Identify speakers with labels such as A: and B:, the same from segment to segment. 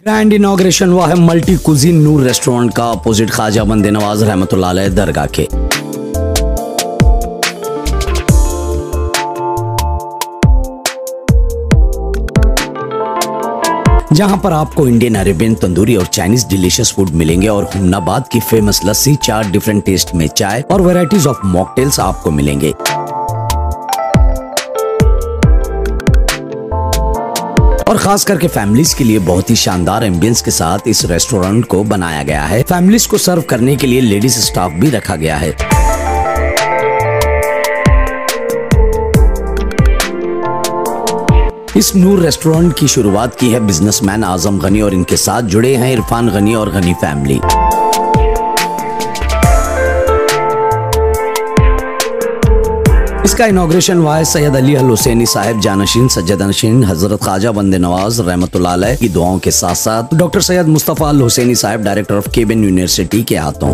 A: Grand inauguration हुआ है multi cuisine नूर restaurant का अपोजिट ख्वाजा बंदे नवाज रहमतुल्लाह अलैह दरगाह के। जहां पर आपको इंडियन, अरेबियन, तंदूरी और चाइनीज डिलीशियस फूड मिलेंगे और हुमनाबाद की फेमस लस्सी, 4 डिफरेंट टेस्ट में चाय और वैरायटीज ऑफ मॉकटेल्स आपको मिलेंगे। और खास करके फैमिलीज के लिए बहुत ही शानदार एम्बियंस के साथ इस रेस्टोरेंट को बनाया गया है। फैमिलीज को सर्व करने के लिए लेडीज स्टाफ भी रखा गया है। इस नूर रेस्टोरेंट की शुरुआत की है बिजनेसमैन आजम गनी और इनके साथ जुड़े हैं इरफान गनी और गनी फैमिली। इसका इनॉग्रेशन हुआ है सैयद अली अल हुसैनी साहब जानशीन सज्जद नशीन हजरत ख्वाजा बंदे नवाज रहमतुल्लाह अलैह की दुआओं के साथ साथ डॉक्टर सैयद मुस्तफा अल हुसैनी साहब डायरेक्टर ऑफ केबिन यूनिवर्सिटी के हाथों।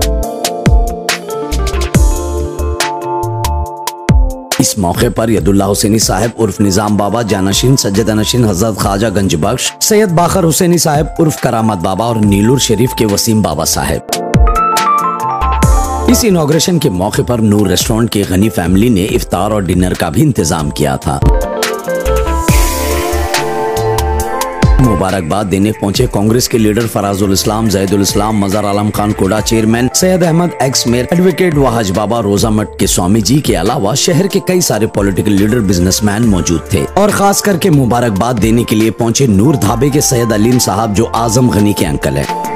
A: इस मौके पर यदुल्ला हुसैनी साहब उर्फ निजाम बाबा जानशीन सज्जद नशीन हजरत ख्वाजा गंज बख्श, सैयद बाखर हुसैनी साहब उर्फ करामत बाबा और नीलूर शरीफ के वसीम बाबा साहब। इस इनॉग्रेशन के मौके पर नूर रेस्टोरेंट की गनी फैमिली ने इफ्तार और डिनर का भी इंतजाम किया था। मुबारकबाद देने पहुंचे कांग्रेस के लीडर फराजुल इस्लाम, Zaidul Islam, Mazar Alam Khan Koda chairman, Syed Ahmad ex mayor, advocate Wahaj Baba रोजा मठ के स्वामी जी के अलावा शहर के कई सारे पॉलिटिकल लीडर, बिजनेसमैन मौजूद थे। और खास करके मुबारकबाद देने के लिए पहुंचे नूर धाबे के सैयद अलीम साहब जो आजम गनी के अंकल है।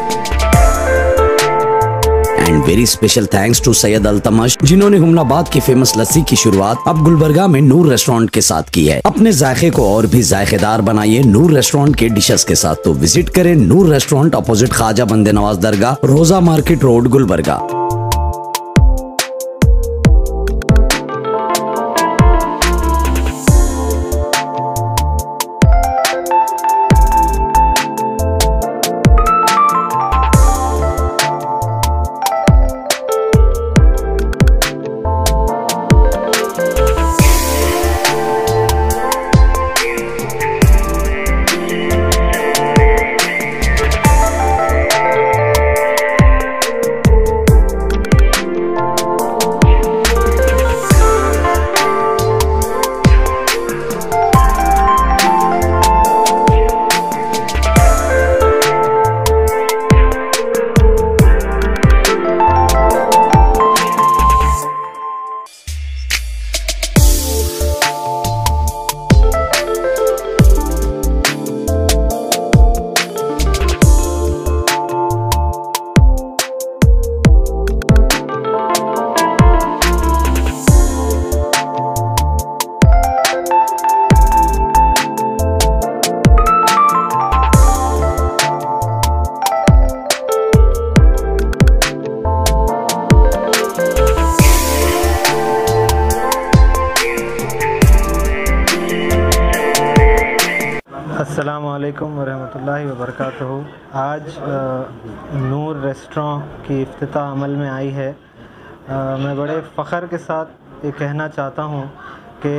A: And very special thanks to Syed Altamash जिन्होंने हुमनाबाद की फेमस लस्सी की शुरुआत अब गुलबर्गा में नूर रेस्टोरेंट के साथ की है। अपने जायके को और भी जायकेदार बनाइए नूर रेस्टोरेंट के डिशेस के साथ, तो विजिट करें नूर रेस्टोरेंट अपोजिट ख्वाजा बंदे नवाज दरगाह, रोजा मार्केट रोड, गुलबर्गा।
B: अस्सलामुअलैकुम वरहमतुल्लाहि वबरकातुहू। आज नूर रेस्टोरेंट की इफ्तिताह अमल में आई है। मैं बड़े फ़ख्र के साथ ये कहना चाहता हूँ कि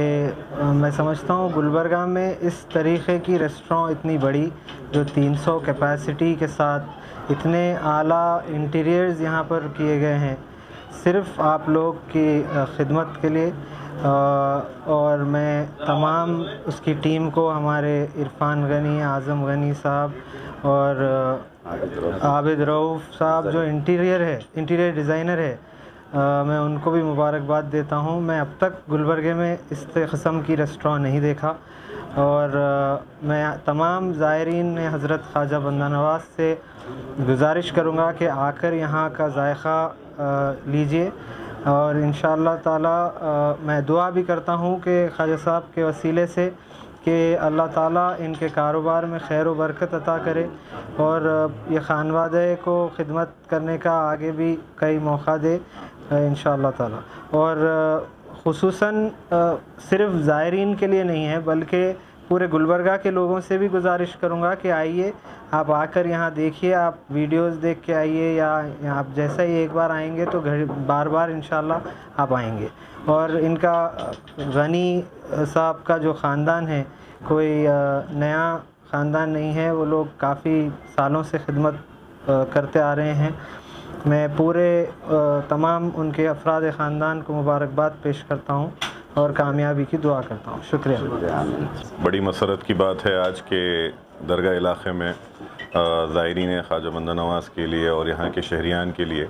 B: मैं समझता हूँ गुलबर्गा में इस तरीक़े की रेस्टोरेंट इतनी बड़ी जो 300 कैपेसिटी के साथ इतने आला इंटीरियर्स यहाँ पर किए गए हैं सिर्फ़ आप लोग की खिदमत के लिए। और मैं तमाम उसकी टीम को, हमारे इरफान गनी, आज़म गनी साहब और आबिद रऊफ़ साहब जो इंटीरियर डिज़ाइनर है, मैं उनको भी मुबारकबाद देता हूँ। मैं अब तक गुलबर्गे में इस किस्म की रेस्टोरेंट नहीं देखा और मैं तमाम ज़ायरीन ने हज़रत ख्वाजा बंदा नवाज से गुजारिश करूँगा कि आकर यहाँ का जायका लीजिए। और इंशाअल्लाह ताला मैं दुआ भी करता हूँ कि ख्वाजा साहब के वसीले से कि अल्लाह ताला इनके कारोबार में खैर व बरकत अता करे और ये ख़ानवादे को खिदमत करने का आगे भी कई मौका दे इंशाअल्लाह ताला। और ख़ुसूसन सिर्फ़ ज़ायरीन के लिए नहीं है बल्कि पूरे गुलबर्गा के लोगों से भी गुजारिश करूँगा कि आइए, आप आकर यहाँ देखिए, आप वीडियोस देख के आइए या आप जैसा ही एक बार आएंगे तो घर बार बार इंशाल्लाह आप आएंगे। और इनका गनी साहब का जो ख़ानदान है, कोई नया ख़ानदान नहीं है, वो लोग काफ़ी सालों से खिदमत करते आ रहे हैं। मैं पूरे तमाम उनके अफराद ख़ानदान को मुबारकबाद पेश करता हूँ और कामयाबी की दुआ करता हूँ। शुक्रिया।
C: बड़ी मसरत की बात है आज के दरगाह इलाक़े में ज़ायरीन ख्वाजा बंदा नवाज़ के लिए और यहाँ के शहरियान के लिए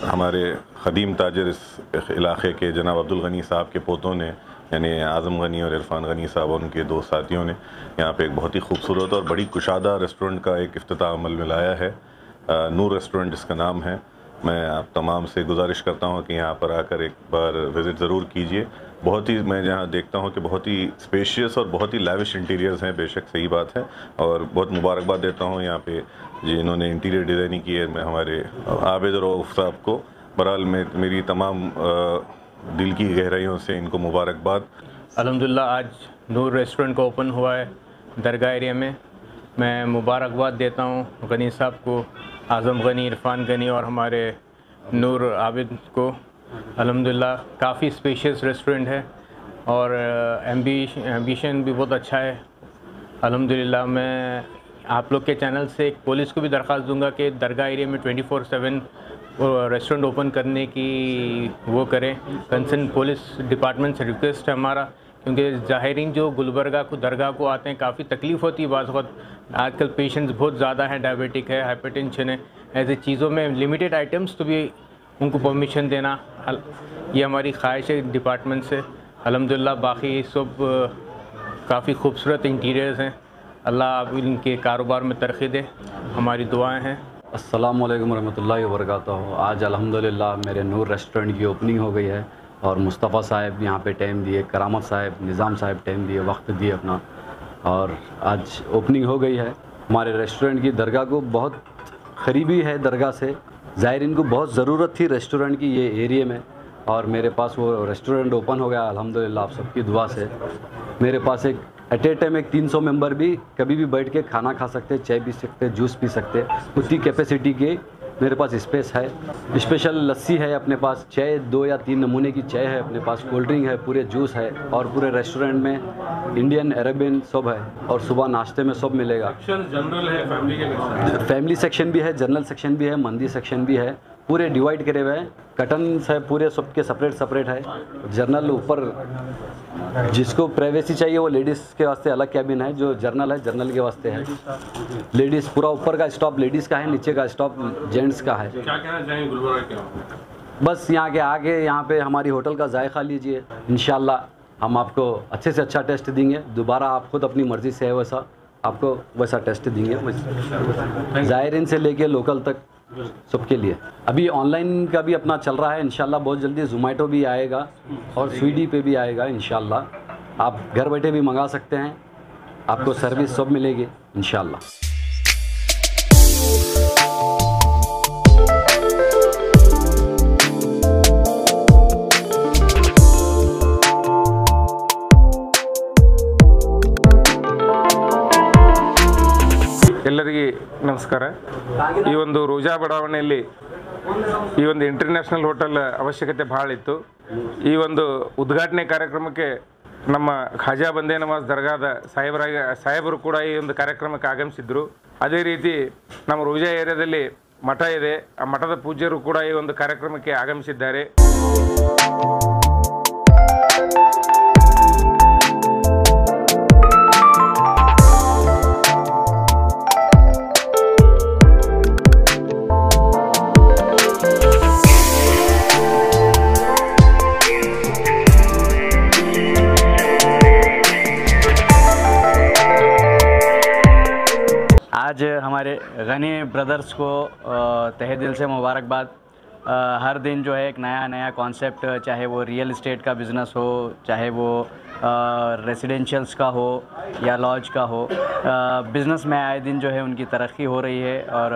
C: हमारे ख़दीम ताजर इस इलाक़े के जनाब अब्दुल गनी साहब के पोतों ने, यानी आज़म गनी और इरफ़ान गनी साहब और उनके दो साथियों ने यहाँ पे एक बहुत ही खूबसूरत और बड़ी कुशादा रेस्टोरेंट का एक इफ्तिताह अमल में लाया है। नूर रेस्टोरेंट इसका नाम है। मैं आप तमाम से गुजारिश करता हूँ कि यहाँ पर आकर एक बार विज़िट ज़रूर कीजिए। बहुत ही मैं यहाँ देखता हूँ कि बहुत ही स्पेशियस और बहुत ही लैविश इंटीरियर्स हैं, बेशक सही बात है, और बहुत मुबारकबाद देता हूँ यहाँ पे जिन्होंने इंटीरियर डिज़ाइनिंग की है, मैं हमारे आबिद रऊफ़ साहब को। बहरहाल मेरी तमाम दिल की गहराइयों से इनको मुबारकबाद।
D: अल्हम्दुलिल्लाह आज नूर रेस्टोरेंट का ओपन हुआ है दरगाह एरिया में। मैं मुबारकबाद देता हूँ गनी साहब को, आज़म गनी, इरफ़ान गनी और हमारे नूर आबिद को। अल्हम्दुलिल्लाह काफ़ी स्पेशियस रेस्टोरेंट है और एम्बिशन भी बहुत अच्छा है। अल्हम्दुलिल्लाह मैं आप लोग के चैनल से एक पुलिस को भी दरख्वास्त दूंगा कि दरगाह एरिया में 24/7 रेस्टोरेंट ओपन करने की वो करें। कंसर्न पुलिस डिपार्टमेंट से रिक्वेस्ट है हमारा, क्योंकि ज़ाहिरीन जो गुलबर्गा को दरगाह को आते हैं काफ़ी तकलीफ़ होती है बाज़ वक़्त। आजकल पेशेंट्स बहुत ज़्यादा हैं, डायबिटिक है, हाइपरटेंशन है, ऐसी चीज़ों में लिमिटेड आइटम्स तो भी उनको परमिशन देना, ये हमारी ख्वाहिश है डिपार्टमेंट से। अल्हम्दुलिल्लाह बाकी सब काफ़ी खूबसूरत इंटीरियर्स हैं। अल्लाह आप इनके कारोबार में तरक्की दे, हमारी दुआएं हैं।
E: अस्सलामुअलैकुम रहमतुल्लाहि व बरकातुहू। आज अल्हम्दुलिल्लाह मेरे नूर रेस्टोरेंट की ओपनिंग हो गई है और मुस्तफ़ा साहब यहाँ पे टाइम दिए, करामत साहब, निज़ाम साहब टाइम दिए, वक्त दिए अपना, और आज ओपनिंग हो गई है। हमारे रेस्टोरेंट की दरगाह को बहुत करीबी है, दरगाह से ज़ायरीन को बहुत ज़रूरत थी रेस्टोरेंट की ये एरिया में, और मेरे पास वो रेस्टोरेंट ओपन हो गया अल्हम्दुलिल्लाह आप सबकी दुआ से। मेरे पास एक एट ए टाइम एक 300 मेंबर भी कभी भी बैठ के खाना खा सकते, चाय पी सकते, जूस पी सकते, उतनी कैपेसिटी के मेरे पास स्पेस है। स्पेशल लस्सी है अपने पास, चाय 2 या 3 नमूने की चाय है अपने पास, कोल्ड ड्रिंक है, पूरे जूस है, और पूरे रेस्टोरेंट में इंडियन अरेबियन सब है, और सुबह नाश्ते में सब मिलेगा।
F: जनरल है, फैमिली के
E: फैमिली सेक्शन भी है, जनरल सेक्शन भी है, मंदी सेक्शन भी है, पूरे डिवाइड करे हुए हैं। कर्टन्स है पूरे सबके सेपरेट है। जर्नल ऊपर जिसको प्राइवेसी चाहिए वो लेडीज़ के वास्ते अलग कैबिन है, जो जर्नल है जर्नल के वास्ते है। लेडीज़ पूरा ऊपर का स्टॉप लेडीज़ का है, नीचे का स्टॉप जेंट्स का है।
F: क्या कहना चाहेंगे गुलबर्गा के?
E: बस यहाँ के आगे यहाँ पे हमारी होटल का जायका लीजिए, इंशाल्लाह हम आपको अच्छे से अच्छा टेस्ट देंगे। दोबारा आप खुद अपनी मर्ज़ी से है वैसा आपको वैसा टेस्ट देंगे, ज़ायरीन से लेके लोकल तक सबके लिए। अभी ऑनलाइन का भी अपना चल रहा है, इंशाल्लाह बहुत जल्दी ज़ोमैटो भी आएगा और स्वीगी पे भी आएगा इंशाल्लाह। आप घर बैठे भी मंगा सकते हैं, आपको सर्विस सब मिलेगी इंशाल्लाह।
F: ಎಲ್ಲರಿಗೆ ನಮಸ್ಕಾರ। ಈ ಒಂದು ರೋಜಾ ಬಡಾವಣೆಯಲ್ಲಿ ಈ ಒಂದು ಇಂಟರ್ನ್ಯಾಷನಲ್ ಹೋಟೆಲ್ ಅವಶ್ಯಕತೆ ಭಾಳ ಇತ್ತು। ಈ ಒಂದು ಉದ್ಘಾಟನೆ ಕಾರ್ಯಕ್ರಮಕ್ಕೆ ನಮ್ಮ ಖಾಜಾ ಬಂದೇ ನವಾಜ್ ದರ್ಗಾದ ಸಾಹೇಬರು ಕೂಡ ಈ ಒಂದು ಕಾರ್ಯಕ್ರಮಕ್ಕೆ ಆಗಮಿಸಿದ್ರು। ಅದೇ ರೀತಿ ನಮ್ಮ ರೋಜಾ ಏರಿಯಾದಲ್ಲಿ ಮಠ ಇದೆ, ಆ ಮಠದ ಪೂಜ್ಯರು ಕೂಡ ಈ ಒಂದು ಕಾರ್ಯಕ್ರಮಕ್ಕೆ ಆಗಮಿಸಿದ್ದಾರೆ।
G: आज हमारे गनी ब्रदर्स को तहे दिल से मुबारकबाद। हर दिन जो है एक नया कॉन्सेप्ट, चाहे वो रियल इस्टेट का बिज़नेस हो, चाहे वो रेसिडेंशियल्स का हो या लॉज का हो, बिज़नेस में आए दिन जो है उनकी तरक्की हो रही है, और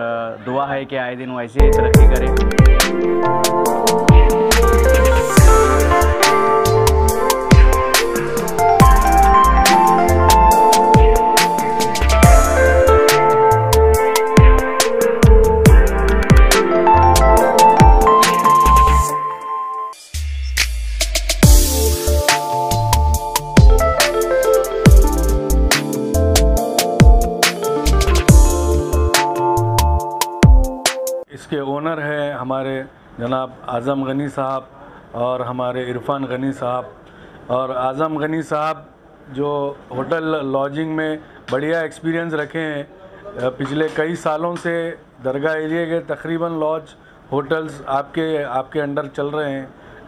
G: दुआ है कि आए दिन वो ऐसे ही तरक्की करें।
H: इसके ओनर हैं हमारे जनाब आज़म गनी साहब और हमारे इरफान गनी साहब। और आज़म गनी साहब जो होटल लॉजिंग में बढ़िया एक्सपीरियंस रखे हैं, पिछले कई सालों से दरगाह एरिया के तकरीबन लॉज होटल्स आपके अंडर चल रहे हैं,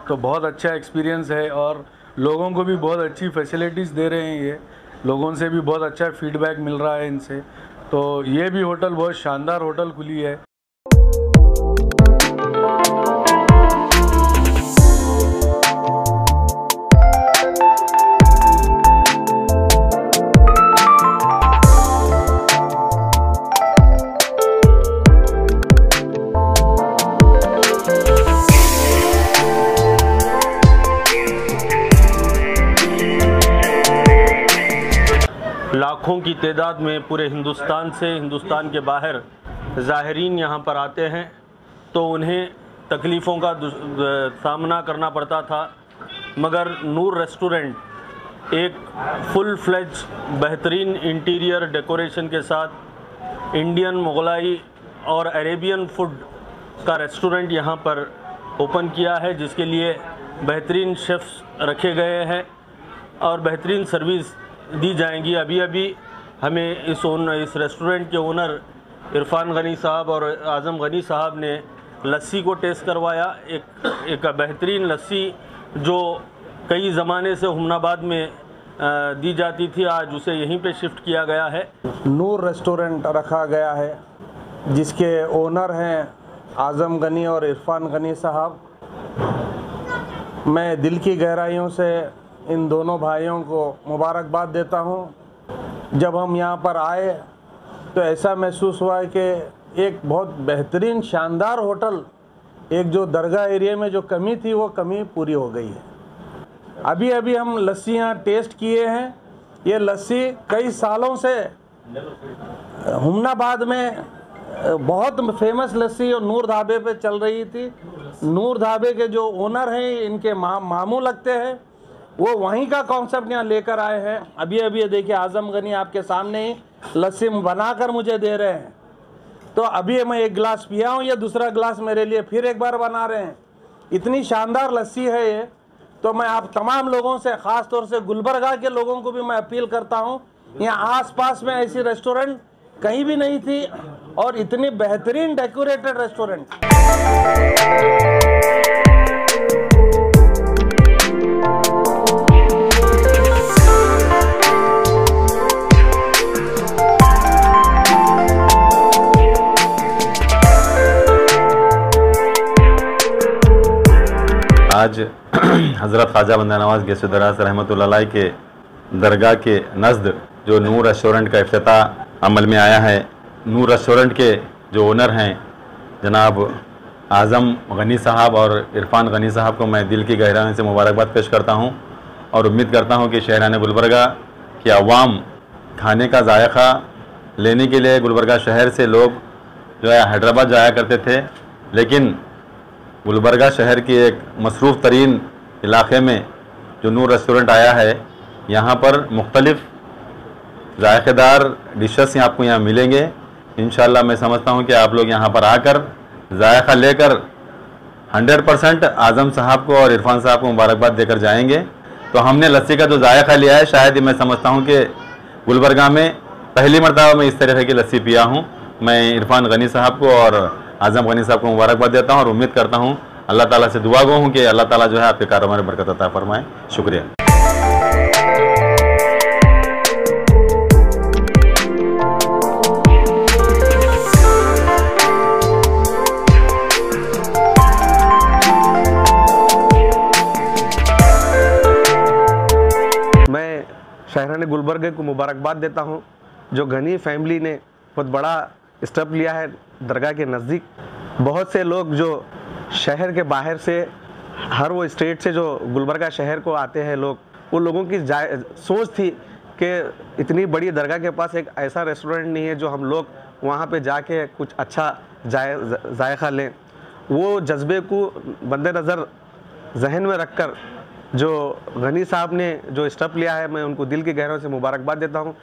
H: तो बहुत अच्छा एक्सपीरियंस है और लोगों को भी बहुत अच्छी फैसिलिटीज़ दे रहे हैं। ये लोगों से भी बहुत अच्छा फीडबैक मिल रहा है इनसे। तो ये भी होटल बहुत शानदार होटल खुली है।
I: लाखों की तादाद में पूरे हिंदुस्तान से हिंदुस्तान के बाहर ज़ाहिरीन यहाँ पर आते हैं, तो उन्हें तकलीफ़ों का सामना करना पड़ता था, मगर नूर रेस्टोरेंट एक फुल फ्लेज बेहतरीन इंटीरियर डेकोरेशन के साथ इंडियन, मुगलाई और अरेबियन फूड का रेस्टोरेंट यहाँ पर ओपन किया है, जिसके लिए बेहतरीन शेफ़्स रखे गए हैं और बेहतरीन सर्विस दी जाएंगी। अभी हमें इस रेस्टोरेंट के ओनर इरफान गनी साहब और आज़म गनी साहब ने लस्सी को टेस्ट करवाया। एक बेहतरीन लस्सी जो कई ज़माने से हुमनाबाद में दी जाती थी, आज उसे यहीं पे शिफ्ट किया गया है।
J: नूर रेस्टोरेंट रखा गया है, जिसके ओनर हैं आज़म गनी और इरफान गनी साहब। मैं दिल की गहराइयों से इन दोनों भाइयों को मुबारकबाद देता हूं। जब हम यहाँ पर आए तो ऐसा महसूस हुआ कि एक बहुत बेहतरीन शानदार होटल, एक जो दरगाह एरिया में जो कमी थी वो कमी पूरी हो गई है। अभी हम लस्सियाँ टेस्ट किए हैं। ये लस्सी कई सालों से हुमनाबाद में बहुत फेमस लस्सी और नूर ढाबे पे चल रही थी। नूर ढाबे के जो ओनर हैं इनके मामू लगते हैं, वो वहीं का कॉन्सेप्ट यहाँ लेकर आए हैं। अभी ये देखिए आज़म गनी आपके सामने ही लस्सी बनाकर मुझे दे रहे हैं। तो अभी मैं एक गिलास पिया हूँ, ये दूसरा गिलास मेरे लिए फिर एक बार बना रहे हैं। इतनी शानदार लस्सी है ये। तो मैं आप तमाम लोगों से, ख़ास तौर से गुलबर्गा के लोगों को भी मैं अपील करता हूँ, यहाँ आसपास में ऐसी रेस्टोरेंट कहीं भी नहीं थी और इतनी बेहतरीन डेकोरेटेड रेस्टोरेंट।
C: आज हज़रत ख्वाजा बंदा नवाज़ गैस दराज रहमतुल्लाह अलैह के दरगाह के नज़द जो नूर रेस्टोरेंट का इफ्तिताह अमल में आया है। नूर रेस्टोरेंट के जो ओनर हैं जनाब आज़म गनी साहब और इरफान गनी साहब को मैं दिल की गहराइयों से मुबारकबाद पेश करता हूं और उम्मीद करता हूं कि शहरान गुलबर्गा के अवाम खाने का जायका लेने के लिए गुलबर्गा शहर से लोग जो है हैदराबाद जाया करते थे, लेकिन गुलबर्गा शहर की एक मसरूफ़ तरीन इलाक़े में जो नूर रेस्टोरेंट आया है, यहाँ पर मुख्तलिफ़ जायकेदार डिशेस आपको यहाँ मिलेंगे। इंशाअल्लाह मैं समझता हूँ कि आप लोग यहाँ पर आकर जायका लेकर 100% आज़म साहब को और इरफान साहब को मुबारकबाद देकर जाएंगे। तो हमने लस्सी का जो जायका लिया है, शायद मैं समझता हूँ कि गुलबर्गा में पहली मरतबा मैं इस तरह की लस्सी पिया हूँ। मैं इरफान गनी साहब को और आज़म गनी साहब को मुबारकबाद देता हूँ और उम्मीद करता हूँ, अल्लाह ताला से दुआ गो हूँ कि अल्लाह ताला जो है आपके कारोबार में बरकत अता फरमाए। शुक्रिया।
K: मैं शहरान गुलबर्गा को मुबारकबाद देता हूँ, जो गनी फैमिली ने बहुत बड़ा स्टेप लिया है दरगाह के नज़दीक। बहुत से लोग जो शहर के बाहर से, हर वो स्टेट से जो गुलबर्गा शहर को आते हैं लोग, वो लोगों की सोच थी कि इतनी बड़ी दरगाह के पास एक ऐसा रेस्टोरेंट नहीं है जो हम लोग वहाँ पे जाके कुछ अच्छा जायका लें। वो जज्बे को बंदे नज़र जहन में रखकर जो गनी साहब ने जो स्टेप लिया है, मैं उनको दिल की गहराइयों से मुबारकबाद देता हूँ।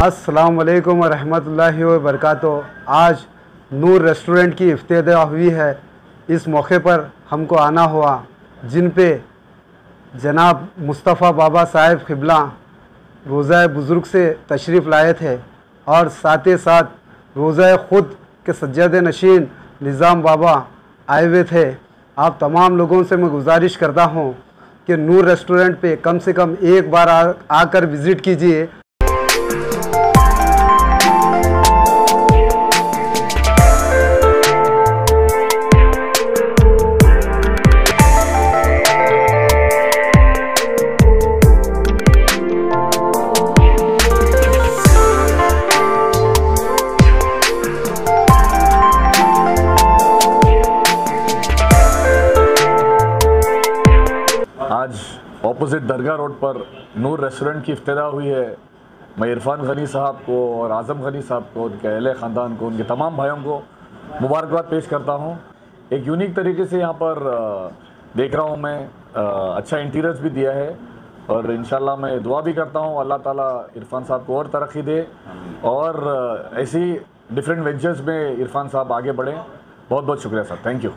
L: अस्सलाम वालेकुम व रहमतुल्लाहि व बरकातुहू। आज नूर रेस्टोरेंट की इफ्तिताह हुई है। इस मौके पर हमको आना हुआ, जिन पे जनाब मुस्तफ़ा बाबा साहिब क़िबला रोज़ा बुज़ुर्ग से तशरीफ़ लाए थे और साथ ही साथ रोज़ा ख़ुद के सज्जाद नशीन निज़ाम बाबा आए हुए थे। आप तमाम लोगों से मैं गुजारिश करता हूँ कि नूर रेस्टोरेंट पे कम से कम एक बार आकर विज़िट कीजिए।
M: आज ऑपोजिट दरगाह रोड पर नूर रेस्टोरेंट की इफ्तिताह हुई है। मैं इरफान गनी साहब को और आज़म गनी साहब को, उनके अहले ख़ानदान को, उनके तमाम भाइयों को मुबारकबाद पेश करता हूँ। एक यूनिक तरीके से यहाँ पर देख रहा हूँ मैं, अच्छा इंटीरियर्स भी दिया है और इंशाल्लाह मैं दुआ भी करता हूँ अल्लाह ताला इरफान साहब को और तरक्की दे और ऐसी डिफरेंट वेंचर्स में इरफान साहब आगे बढ़ें। बहुत बहुत शुक्रिया सर, थैंक यू।